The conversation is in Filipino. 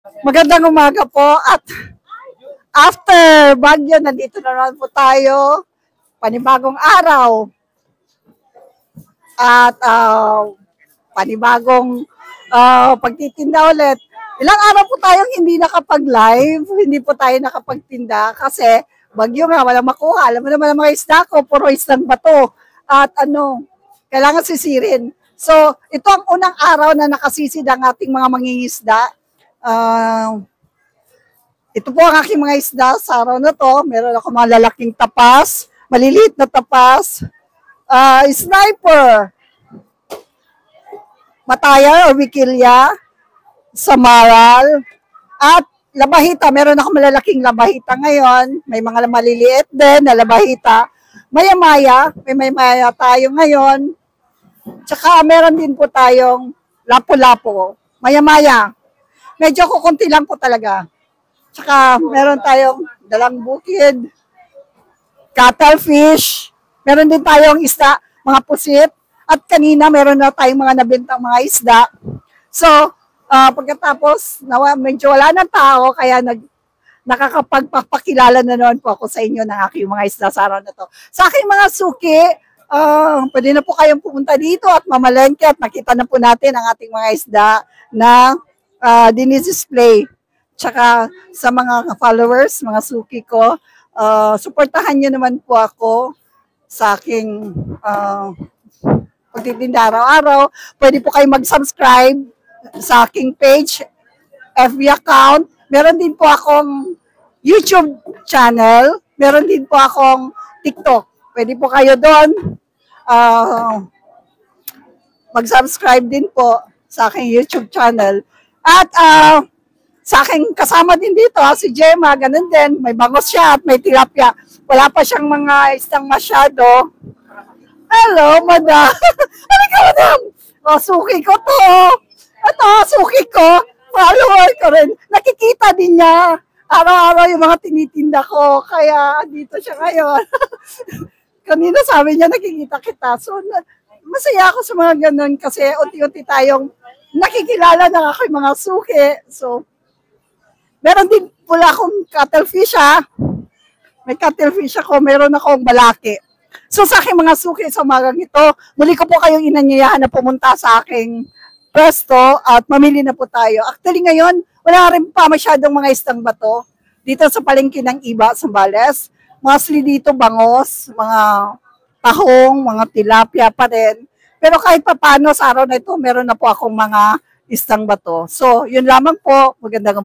Magandang umaga po at after Baguio, nandito na naman po tayo. Panibagong araw at panibagong pagtitinda ulit. Ilang araw po tayong hindi nakapag-live, hindi po tayo nakapagtinda kasi Bagyo nga, walang makuha. Alam mo naman ang mga isda ko, puro isdang bato. At kailangan sisirin. So, ito ang unang araw na nakasisid ang ating mga mangingisda. Ito po ang aking mga isda sa araw na to. Meron ako mga lalaking tapas, maliliit na tapas, sniper, mataya or wikilya, samaral, at labahita. Meron ako malalaking labahita ngayon. May mga maliliit din na labahita. Maya-maya, may maya tayo ngayon. Tsaka meron din po tayong lapo-lapo. Maya-maya. Medyo kukunti lang po talaga. Tsaka meron tayong dalang bukid, cuttlefish, meron din tayong isda, mga pusit, at kanina meron na tayong mga nabentang mga isda. So, pagkatapos, medyo wala ng tao, kaya nakakapagpapakilala na naman po ako sa inyo ng aking mga isda sa araw na to. Sa aking mga suki, pwede na po kayong pumunta dito at mamalengke at makita na po natin ang ating mga isda na dinisplay. Tsaka sa mga followers, mga suki ko, suportahan nyo naman po ako sa aking pagtitinda araw-araw. Pwede po kayo mag-subscribe sa aking page, FB account. Meron din po akong YouTube channel. Meron din po akong TikTok. Pwede po kayo doon mag-subscribe din po sa aking YouTube channel. At sa aking kasama din dito, si Gemma, ganun din. May bangos siya at may tilapia. Wala pa siyang mga isdang masyado. Hello, madam. Ano ka, madam? Suki ko to. Ito, suki ko. Follower ko rin. Nakikita din niya. Araw-araw yung mga tinitinda ko. Kaya dito siya ngayon. Kanina sabi niya, nakikita kita. So, masaya ako sa mga ganun kasi unti-unti tayong nakikilala ng aking mga suki. So, meron din pula akong cuttlefish ha. May cuttlefish ako, meron akong balaki. So sa aking mga suki sa umagang ito, muli ko po kayong inanyayahan na pumunta sa aking pwesto at mamili na po tayo. Actually ngayon, wala rin pa masyadong mga istang bato dito sa palengke ng Iba, Zambales. Mostly dito bangos, mga tahong, mga tilapia pa rin. Pero kahit pa paano sa araw na ito, meron na po akong mga istang bato. So, yun lamang po. Magandang